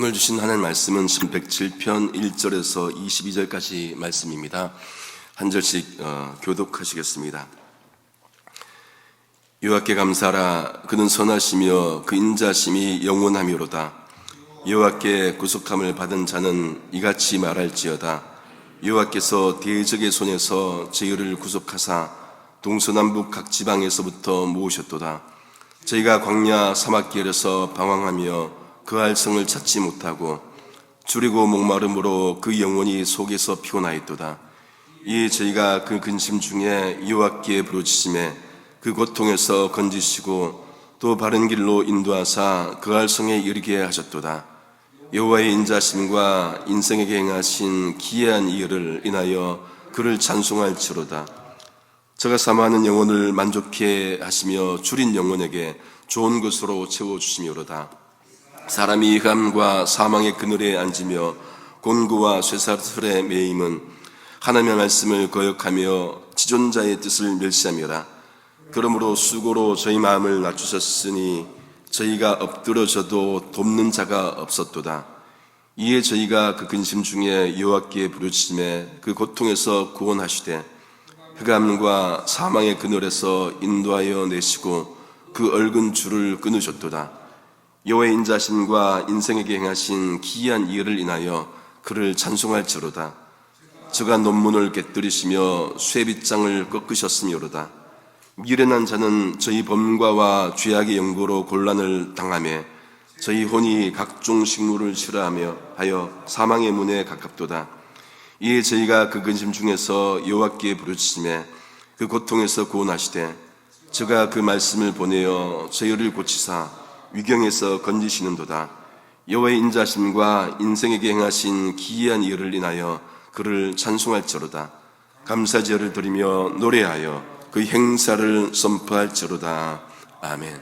오늘 주신 하나님 말씀은 시편 107편 1절에서 22절까지 말씀입니다. 한 절씩 교독하시겠습니다. 여호와께 감사하라. 그는 선하시며 그 인자심이 영원하미로다. 여호와께 구속함을 받은 자는 이같이 말할지어다. 여호와께서 대적의 손에서 저희를 구속하사 동서남북 각 지방에서부터 모으셨도다. 저희가 광야 사막길에서 방황하며 그 알성을 찾지 못하고 줄이고 목마름으로 그 영혼이 속에서 피곤하였도다. 이에 저희가 그 근심 중에 여호와께 부르짖음에 그 고통에서 건지시고 또 바른 길로 인도하사 그 알성에 이르게 하셨도다. 여호와의 인자심과 인생에게 행하신 기이한 일을 인하여 그를 찬송할지로다. 저가 사모하는 영혼을 만족해 하시며 줄인 영혼에게 좋은 것으로 채워주시미로다. 사람이 흑암과 사망의 그늘에 앉으며 곤고와 쇠사슬에 매임은 하나님의 말씀을 거역하며 지존자의 뜻을 멸시함이라. 그러므로 수고로 저희 마음을 낮추셨으니 저희가 엎드러져도 돕는 자가 없었도다. 이에 저희가 그 근심 중에 여호와께 부르짖음에 그 고통에서 구원하시되 흑암과 사망의 그늘에서 인도하여 내시고 그 얽은 줄을 끊으셨도다. 여호와의 인자심과 인생에게 행하신 기이한 일을 인하여 그를 찬송할지로다. 저가 논문을 깨뜨리시며 쇠빗장을 꺾으셨으므로다. 미련한 자는 저희 범과와 죄악의 연고로 곤란을 당하며 저희 혼이 각종 식물을 싫어하며 하여 사망의 문에 가깝도다. 이에 저희가 그 근심 중에서 여호와께 부르짖음에 그 고통에서 구원하시되 저가 그 말씀을 보내어 저희를 고치사 위경에서 건지시는도다. 여호와의 인자심과 인생에게 행하신 기이한 일을 인하여 그를 찬송할지로다. 감사제를 드리며 노래하여 그 행사를 선포할지로다. 아멘.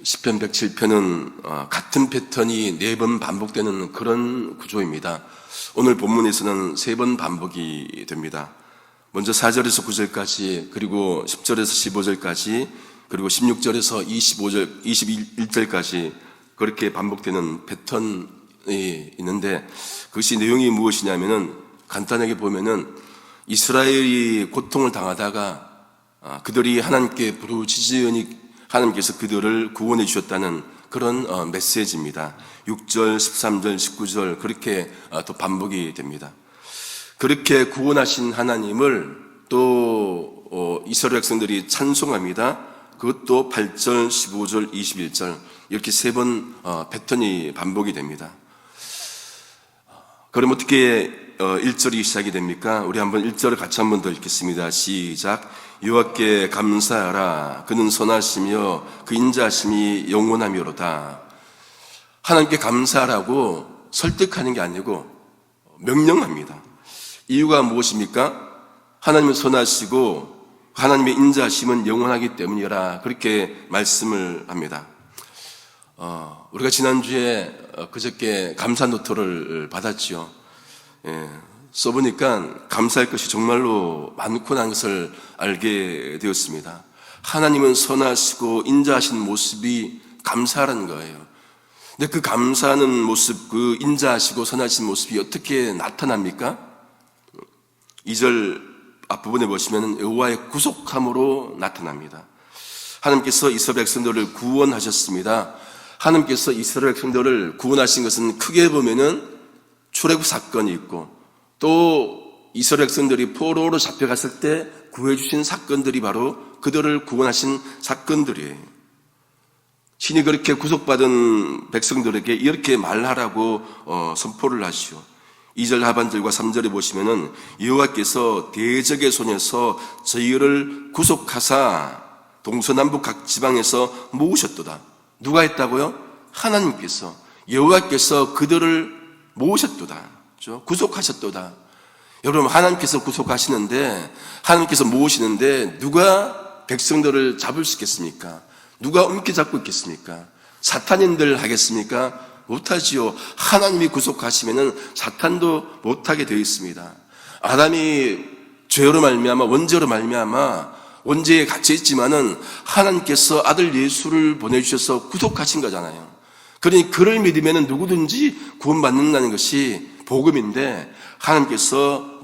시편 107편은 같은 패턴이 4번 반복되는 그런 구조입니다. 오늘 본문에서는 3번 반복이 됩니다. 먼저 4절에서 9절까지, 그리고 10절에서 15절까지, 그리고 16절에서 25절, 21절까지 그렇게 반복되는 패턴이 있는데, 그것이 내용이 무엇이냐면은 간단하게 보면은 이스라엘이 고통을 당하다가 그들이 하나님께 부르짖으니 하나님께서 그들을 구원해 주셨다는 그런 메시지입니다. 6절, 13절, 19절 그렇게 또 반복이 됩니다. 그렇게 구원하신 하나님을 또 이스라엘 백성들이 찬송합니다. 그것도 8절, 15절, 21절 이렇게 3번 패턴이 반복이 됩니다. 그럼 어떻게 1절이 시작이 됩니까? 우리 한번 1절을 같이 한번 더 읽겠습니다. 시작. 여호와께 감사하라. 그는 선하시며 그 인자심이 영원하미로다. 하나님께 감사하라고 설득하는 게 아니고 명령합니다. 이유가 무엇입니까? 하나님은 선하시고 하나님의 인자심은 영원하기 때문이라 그렇게 말씀을 합니다. 우리가 지난주에 그저께 감사 노트를 받았지요. 써보니까 감사할 것이 정말로 많구나 것을 알게 되었습니다. 하나님은 선하시고 인자하신 모습이 감사라는 거예요. 근데 그 감사하는 모습, 그 인자하시고 선하신 모습이 어떻게 나타납니까? 2절 앞부분에 보시면 여호와의 구속함으로 나타납니다. 하나님께서 이스라엘 백성들을 구원하셨습니다. 하나님께서 이스라엘 백성들을 구원하신 것은 크게 보면은 출애굽 사건이 있고 또 이스라엘 백성들이 포로로 잡혀갔을 때 구해주신 사건들이 바로 그들을 구원하신 사건들이에요. 신이 그렇게 구속받은 백성들에게 이렇게 말하라고 선포를 하시오. 2절 하반절과 3절에 보시면은 여호와께서 대적의 손에서 저희를 구속하사 동서남북 각 지방에서 모으셨도다. 누가 했다고요? 하나님께서, 여호와께서 그들을 모으셨도다. 그렇죠? 구속하셨도다. 여러분, 하나님께서 구속하시는데, 하나님께서 모으시는데 누가 백성들을 잡을 수 있겠습니까? 누가 움켜잡고 있겠습니까? 사탄인들 하겠습니까? 못하지요. 하나님이 구속하시면은 사탄도 못하게 되어 있습니다. 아담이 죄로 말미암아, 원죄로 말미암아 원죄에 갇혀 있지만은 하나님께서 아들 예수를 보내주셔서 구속하신 거잖아요. 그러니 그를 믿으면 누구든지 구원받는다는 것이 복음인데 하나님께서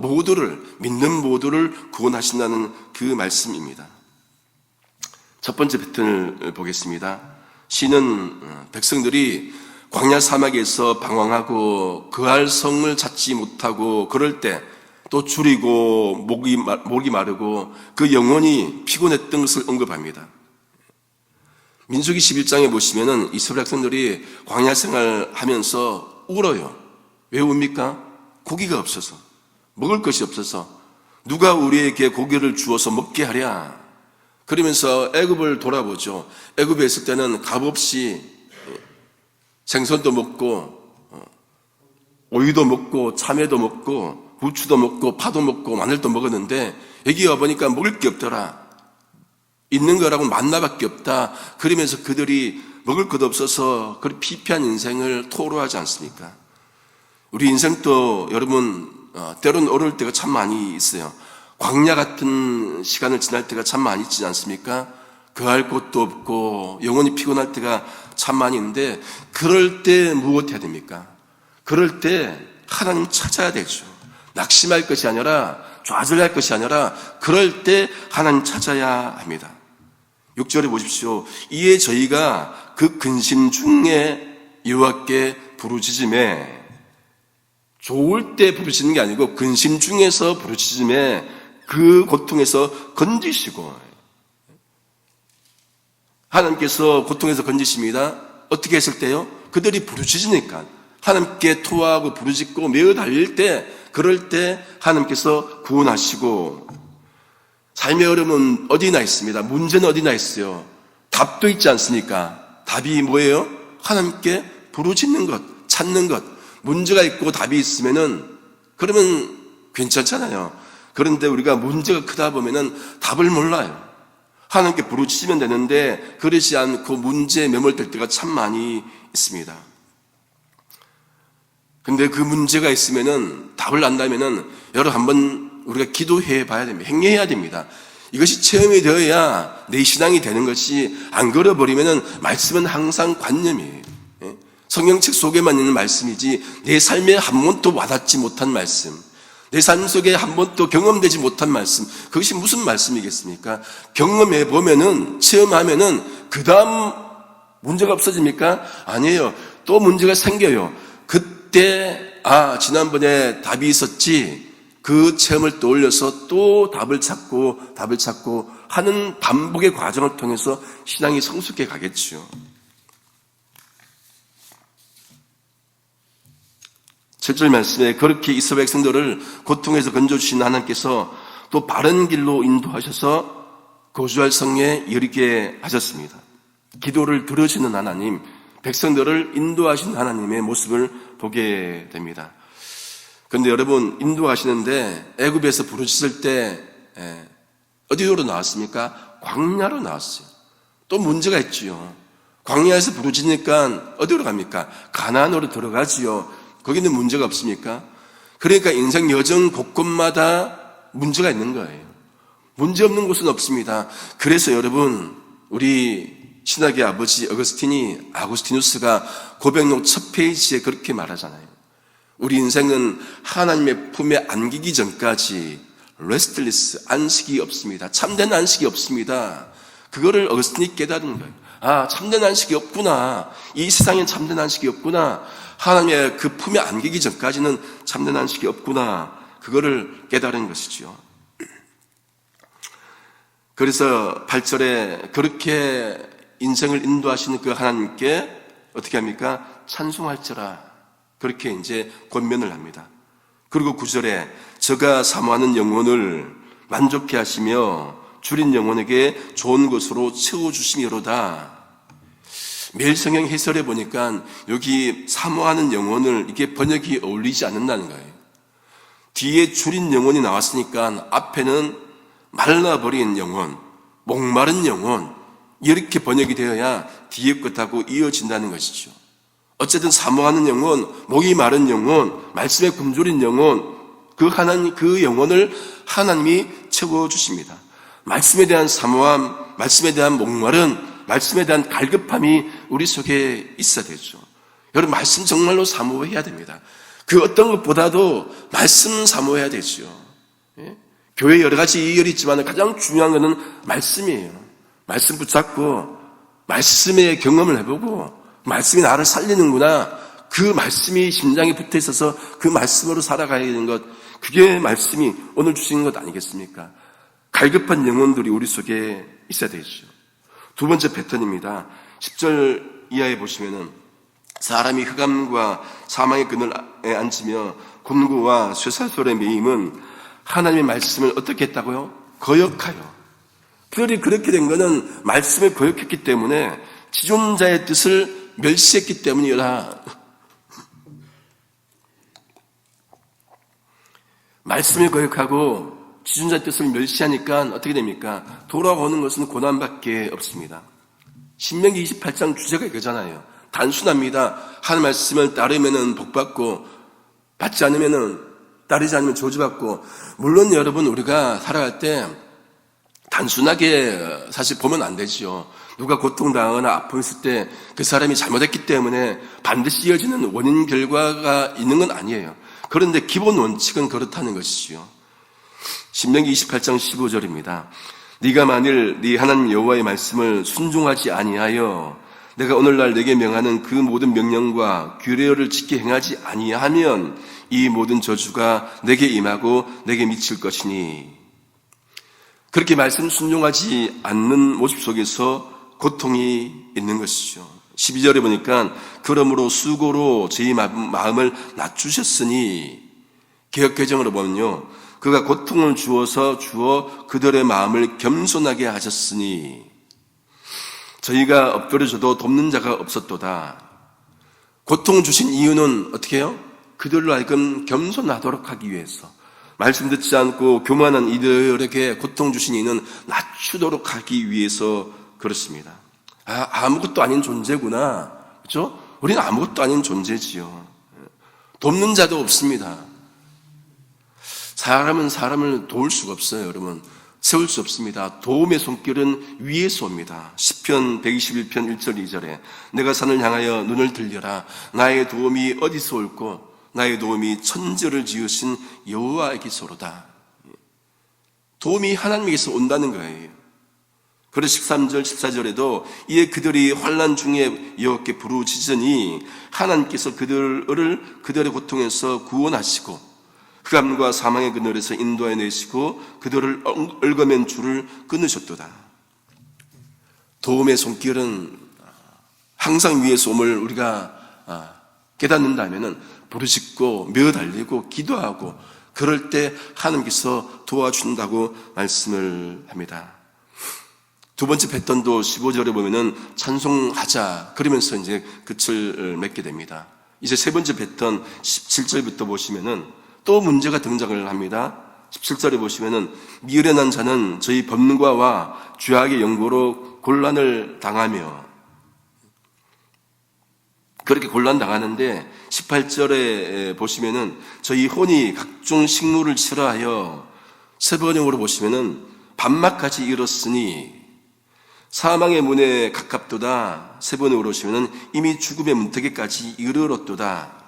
믿는 모두를 구원하신다는 그 말씀입니다. 첫 번째 패턴을 보겠습니다. 시는 백성들이 광야 사막에서 방황하고 거할 성을 찾지 못하고 그럴 때 또 줄이고 목이 마르고 그 영혼이 피곤했던 것을 언급합니다. 민수기 11장에 보시면은 이스라엘 백성들이 광야 생활하면서 울어요. 왜 웁니까? 고기가 없어서, 먹을 것이 없어서, 누가 우리에게 고기를 주어서 먹게 하랴. 그러면서 애굽을 돌아보죠. 애굽에 있을 때는 값없이 생선도 먹고 오이도 먹고 참외도 먹고 부추도 먹고 파도 먹고 마늘도 먹었는데 여기 와보니까 먹을 게 없더라. 있는 거라고 만나밖에 없다. 그러면서 그들이 먹을 것 없어서 그 피폐한 인생을 토로하지 않습니까? 우리 인생도 여러분 때로는 어려울 때가 참 많이 있어요. 광야 같은 시간을 지날 때가 참 많이 있지 않습니까? 거할 곳도 없고 영혼이 피곤할 때가 참 많이 있는데 그럴 때 무엇 해야 됩니까? 그럴 때 하나님 찾아야 되죠. 낙심할 것이 아니라 좌절할 것이 아니라 그럴 때 하나님 찾아야 합니다. 6절에 보십시오. 이에 저희가 그 근심 중에 여호와께 부르짖음에, 좋을 때 부르짖는 게 아니고 근심 중에서 부르짖음에 그 고통에서 건지시고, 하나님께서 고통에서 건지십니다. 어떻게 했을 때요? 그들이 부르짖으니까 하나님께 토하고 부르짖고 매어 달릴 때, 그럴 때 하나님께서 구원하시고, 삶의 어려움은 어디나 있습니다. 문제는 어디나 있어요. 답도 있지 않습니까? 답이 뭐예요? 하나님께 부르짖는 것, 찾는 것. 문제가 있고 답이 있으면은 그러면 괜찮잖아요. 그런데 우리가 문제가 크다 보면은 답을 몰라요. 하나님께 부르짖으면 되는데 그러지 않고 문제에 매몰될 때가 참 많이 있습니다. 근데 그 문제가 있으면은 답을 안다면은 여러분 한번 우리가 기도해 봐야 됩니다. 행해야 됩니다. 이것이 체험이 되어야 내 신앙이 되는 것이, 안 걸어버리면은 말씀은 항상 관념이에요. 성경책 속에만 있는 말씀이지 내 삶에 한 번도 와닿지 못한 말씀, 내 삶 속에 한 번도 경험되지 못한 말씀, 그것이 무슨 말씀이겠습니까? 경험해 보면은, 체험하면은 그 다음 문제가 없어집니까? 아니에요. 또 문제가 생겨요. 그때 지난번에 답이 있었지, 그 체험을 떠올려서 또 답을 찾고 하는 반복의 과정을 통해서 신앙이 성숙해 가겠죠. 7절 말씀에 그렇게 이스라엘 백성들을 고통에서 건져주신 하나님께서 또 바른 길로 인도하셔서 거주할 성에 이르게 하셨습니다. 기도를 들으시는 하나님, 백성들을 인도하신 하나님의 모습을 보게 됩니다. 그런데 여러분, 인도하시는데 애굽에서 부르짖을 때 어디로 나왔습니까? 광야로 나왔어요. 또 문제가 있지요. 광야에서 부르짖으니까 어디로 갑니까? 가나안으로 들어가지요. 거기는 문제가 없습니까? 그러니까 인생 여정 곳곳마다 문제가 있는 거예요. 문제 없는 곳은 없습니다. 그래서 여러분, 우리 신학의 아버지 아구스티누스가 고백록 첫 페이지에 그렇게 말하잖아요. 우리 인생은 하나님의 품에 안기기 전까지 레스트리스, 안식이 없습니다. 참된 안식이 없습니다. 그거를 어거스틴이 깨달은 거예요. 참된 안식이 없구나. 이 세상엔 참된 안식이 없구나. 하나님의 그 품에 안기기 전까지는 참된 안식이 없구나. 그거를 깨달은 것이죠. 그래서 8절에 그렇게 인생을 인도하시는 그 하나님께 어떻게 합니까? 찬송할지라. 그렇게 이제 권면을 합니다. 그리고 9절에 저가 사모하는 영혼을 만족해 하시며 줄인 영혼에게 좋은 것으로 채워주심이로다. 매일 성경 해설해 보니까 여기 사모하는 영혼을, 이게 번역이 어울리지 않는다는 거예요. 뒤에 줄인 영혼이 나왔으니까 앞에는 말라버린 영혼, 목마른 영혼, 이렇게 번역이 되어야 뒤에 것하고 이어진다는 것이죠. 어쨌든 사모하는 영혼, 목이 마른 영혼, 말씀에 굶주린 영혼, 그 영혼을 하나님이 채워주십니다. 말씀에 대한 사모함, 말씀에 대한 목마른 말씀에 대한 갈급함이 우리 속에 있어야 되죠. 여러분, 말씀 정말로 사모해야 됩니다. 그 어떤 것보다도 말씀 사모해야 되죠. 예? 교회 여러 가지 이열이 있지만 가장 중요한 것은 말씀이에요. 말씀 붙잡고 말씀의 경험을 해보고 말씀이 나를 살리는구나, 그 말씀이 심장에 붙어 있어서 그 말씀으로 살아가야 되는 것, 그게 말씀이 오늘 주시는 것 아니겠습니까? 갈급한 영혼들이 우리 속에 있어야 되죠. 두 번째 패턴입니다. 10절 이하에 보시면은 사람이 흑암과 사망의 그늘에 앉으며 곤고와 쇠사슬에 매임은 하나님의 말씀을 어떻게 했다고요? 거역하여. 그들이 그렇게 된 것은 말씀을 거역했기 때문에 지존자의 뜻을 멸시했기 때문이라. 말씀을 거역하고 지존자의 뜻을 멸시하니까 어떻게 됩니까? 돌아오는 것은 고난밖에 없습니다. 신명기 28장 주제가 이거잖아요. 단순합니다. 한 말씀을 따르면은 복받고, 받지 않으면은, 따르지 않으면 저주받고. 물론 여러분, 우리가 살아갈 때 단순하게 사실 보면 안 되죠. 누가 고통당하거나 아픔 있을 때 그 사람이 잘못했기 때문에 반드시 이어지는 원인 결과가 있는 건 아니에요. 그런데 기본 원칙은 그렇다는 것이죠. 신명기 28장 15절입니다. 네가 만일 네 하나님 여호와의 말씀을 순종하지 아니하여 내가 오늘날 내게 명하는 그 모든 명령과 규례를 지켜 행하지 아니하면 이 모든 저주가 내게 임하고 내게 미칠 것이니. 그렇게 말씀 순종하지 않는 모습 속에서 고통이 있는 것이죠. 12절에 보니까 그러므로 수고로 저희 마음을 낮추셨으니, 개역개정으로 보면요, 그가 고통을 주어 그들의 마음을 겸손하게 하셨으니 저희가 엎드려져도 돕는 자가 없었도다. 고통을 주신 이유는 어떻게 해요? 그들로 하여금 겸손하도록 하기 위해서. 말씀 듣지 않고 교만한 이들에게 고통 주신 이는 낮추도록 하기 위해서 그렇습니다. 아무것도 아닌 존재구나. 그렇죠? 우리는 아무것도 아닌 존재지요. 돕는 자도 없습니다. 사람은 사람을 도울 수가 없어요, 여러분. 세울 수 없습니다. 도움의 손길은 위에서 옵니다. 시편 121편 1절 2절에 내가 산을 향하여 눈을 들려라. 나의 도움이 어디서 올고 나의 도움이 천지를 지으신 여호와에게서로다. 도움이 하나님에게서 온다는 거예요. 그래서 13절 14절에도 이에 그들이 환난 중에 여호와께 부르짖으니 하나님께서 그들의 고통에서 구원하시고 흑암과 사망의 그늘에서 인도해 내시고 그들을 얽어맨 줄을 끊으셨도다. 도움의 손길은 항상 위에서 옴을 우리가 깨닫는다면은 부르짖고 매어달리고 기도하고 그럴 때 하나님께서 도와준다고 말씀을 합니다. 두 번째 패턴도 15절에 보면은 찬송하자 그러면서 이제 끝을 맺게 됩니다. 이제 세 번째 패턴 17절부터 보시면은 또 문제가 등장을 합니다. 17절에 보시면은 미련한 자는 저희 법문과와 죄악의 연고로 곤란을 당하며, 그렇게 곤란당하는데 18절에 보시면은 저희 혼이 각종 식물을 싫어하여, 세 번역으로 보시면은 반막까지 이뤘으니 사망의 문에 가깝도다. 세 번역으로 보시면은 이미 죽음의 문턱에까지 이르렀도다.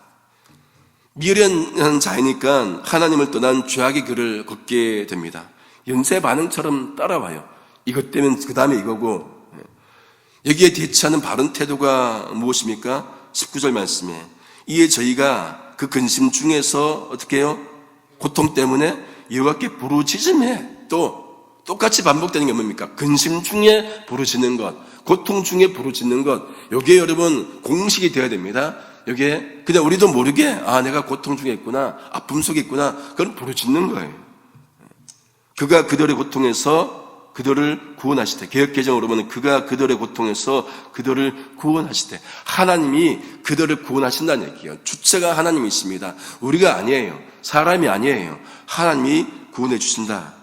미련한 자이니까 하나님을 떠난 죄악의 길을 걷게 됩니다. 연쇄 반응처럼 따라와요. 이것 때문에 그 다음에 이거고. 여기에 대처하는 바른 태도가 무엇입니까? 19절 말씀에 이에 저희가 그 근심 중에서 어떻게 해요? 고통 때문에 여호와께 부르짖음해. 또 똑같이 반복되는 게 뭡니까? 근심 중에 부르짖는 것, 고통 중에 부르짖는 것. 여기에 여러분 공식이 되어야 됩니다. 여기에 그냥 우리도 모르게 내가 고통 중에 있구나, 아픔 속에 있구나, 그건 부르짖는 거예요. 그가 그들의 고통에서 그들을 구원하시되, 개역개정으로 보면 그가 그들의 고통에서 그들을 구원하시되, 하나님이 그들을 구원하신다는 얘기예요. 주체가 하나님이십니다. 우리가 아니에요. 사람이 아니에요. 하나님이 구원해 주신다.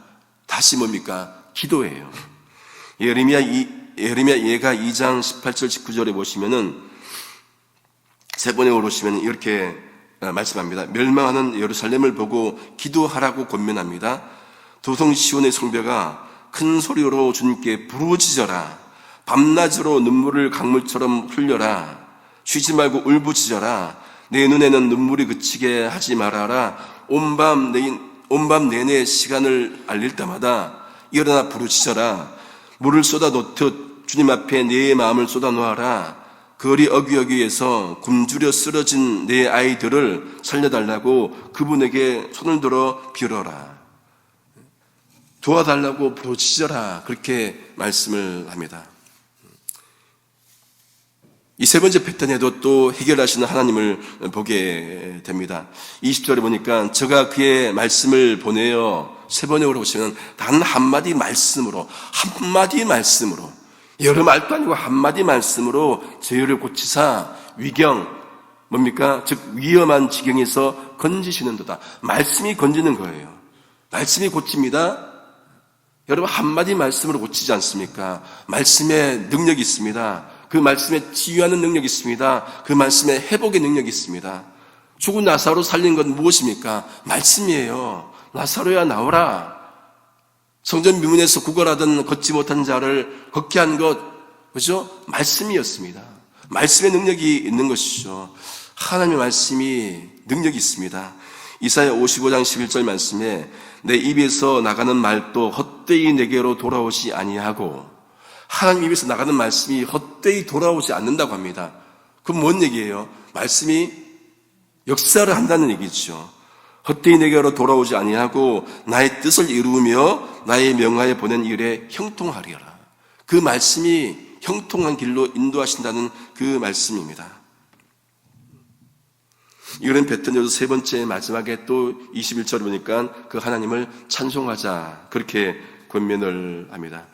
다시 뭡니까? 기도예요. 예레미야 예가 2장 18절 19절에 보시면은 세 번에 오르시면 이렇게 말씀합니다. 멸망하는 예루살렘을 보고 기도하라고 권면합니다. 도성 시온의 성벽아 큰 소리로 주님께 부르짖어라. 밤낮으로 눈물을 강물처럼 흘려라. 쉬지 말고 울부짖어라. 내 눈에는 눈물이 그치게 하지 말아라. 온밤 내내 시간을 알릴 때마다 일어나 부르짖어라. 물을 쏟아 놓듯 주님 앞에 내 마음을 쏟아 놓아라. 거리 어귀어귀에서 굶주려 쓰러진 내 아이들을 살려달라고 그분에게 손을 들어 빌어라. 도와달라고 부르짖어라. 그렇게 말씀을 합니다. 이 세 번째 패턴에도 또 해결하시는 하나님을 보게 됩니다. 20절에 보니까 저가 그의 말씀을 보내어 세 번역으로 보시면 단 한마디 말씀으로, 한마디 말씀으로, 여러 말도 아니고 한마디 말씀으로 죄를 고치사 위경, 뭡니까? 즉 위험한 지경에서 건지시는도다. 말씀이 건지는 거예요. 말씀이 고칩니다. 여러분 한마디 말씀으로 고치지 않습니까? 말씀에 능력이 있습니다. 그 말씀에 치유하는 능력이 있습니다. 그 말씀에 회복의 능력이 있습니다. 죽은 나사로 살린 건 무엇입니까? 말씀이에요. 나사로야 나오라. 성전 미문에서 구걸하던 걷지 못한 자를 걷게 한 것, 그죠? 말씀이었습니다. 말씀의 능력이 있는 것이죠. 하나님의 말씀이 능력이 있습니다. 이사야 55장 11절 말씀에 내 입에서 나가는 말도 헛되이 내게로 돌아오지 아니하고, 하나님 입에서 나가는 말씀이 헛되이 돌아오지 않는다고 합니다. 그럼 뭔 얘기예요? 말씀이 역사를 한다는 얘기죠. 헛되이 내게로 돌아오지 아니하고 나의 뜻을 이루며 나의 명하에 보낸 일에 형통하리라. 그 말씀이 형통한 길로 인도하신다는 그 말씀입니다. 이런 패턴에도 세 번째 마지막에 또 21절에 보니까 그 하나님을 찬송하자, 그렇게 권면을 합니다.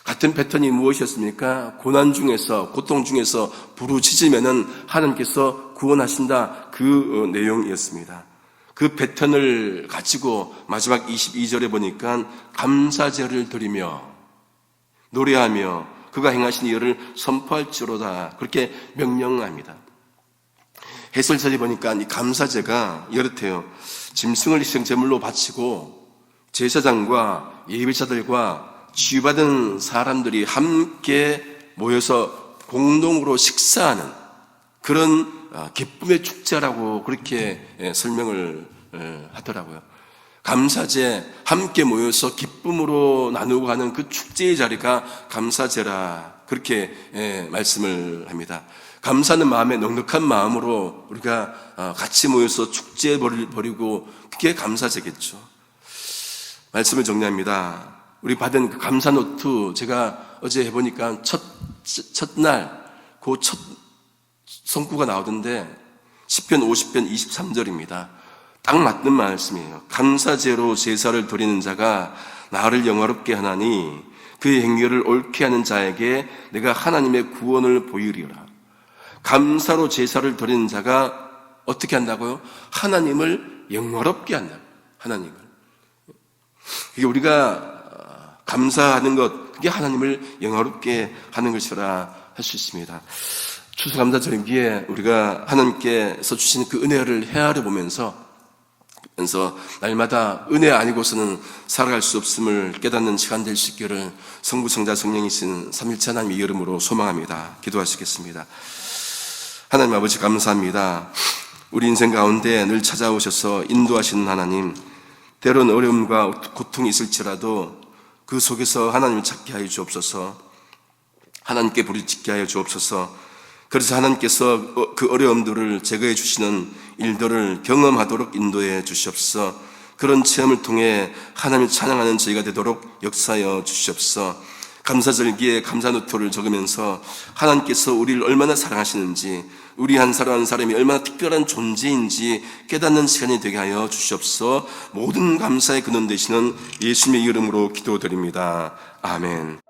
같은 패턴이 무엇이었습니까? 고난 중에서, 고통 중에서 부르짖으면은 하나님께서 구원하신다, 그 내용이었습니다. 그 패턴을 가지고 마지막 22절에 보니까 감사제를 드리며 노래하며 그가 행하신 일을 선포할지로다, 그렇게 명령합니다. 해설자리 보니까 이 감사제가 이렇대요. 짐승을 희생제물로 바치고 제사장과 예배자들과 치유받은 사람들이 함께 모여서 공동으로 식사하는 그런 기쁨의 축제라고 그렇게 설명을 하더라고요. 감사제, 함께 모여서 기쁨으로 나누고 하는 그 축제의 자리가 감사제라, 그렇게 말씀을 합니다. 감사는 마음에 넉넉한 마음으로 우리가 같이 모여서 축제 벌이고, 그게 감사제겠죠. 말씀을 정리합니다. 우리 받은 그 감사 노트, 제가 어제 해보니까 첫날 그 첫 성구가 나오던데 시편 50편 23절입니다. 딱 맞는 말씀이에요. 감사제로 제사를 드리는 자가 나를 영화롭게 하나니 그의 행위를 옳게 하는 자에게 내가 하나님의 구원을 보이리라. 감사로 제사를 드리는 자가 어떻게 한다고요? 하나님을 영화롭게 한다. 하나님을. 이게 우리가 감사하는 것, 그게 하나님을 영화롭게 하는 것이라 할 수 있습니다. 추수감사절기에 우리가 하나님께서 주신 그 은혜를 헤아려 보면서 날마다 은혜 아니고서는 살아갈 수 없음을 깨닫는 시간 될 수 있기를 성부, 성자, 성령이신 삼일체 하나님의 이름으로 소망합니다. 기도하시겠습니다. 하나님 아버지 감사합니다. 우리 인생 가운데 늘 찾아오셔서 인도하시는 하나님, 때론 어려움과 고통이 있을지라도 그 속에서 하나님을 찾게 하여 주옵소서. 하나님께 부르짖게 하여 주옵소서. 그래서 하나님께서 그 어려움들을 제거해 주시는 일들을 경험하도록 인도해 주시옵소서. 그런 체험을 통해 하나님을 찬양하는 저희가 되도록 역사하여 주시옵소서. 감사절기에 감사노트를 적으면서 하나님께서 우리를 얼마나 사랑하시는지, 우리 한 사람 한 사람이 얼마나 특별한 존재인지 깨닫는 시간이 되게 하여 주시옵소서. 모든 감사의 근원 되시는 예수님의 이름으로 기도드립니다. 아멘.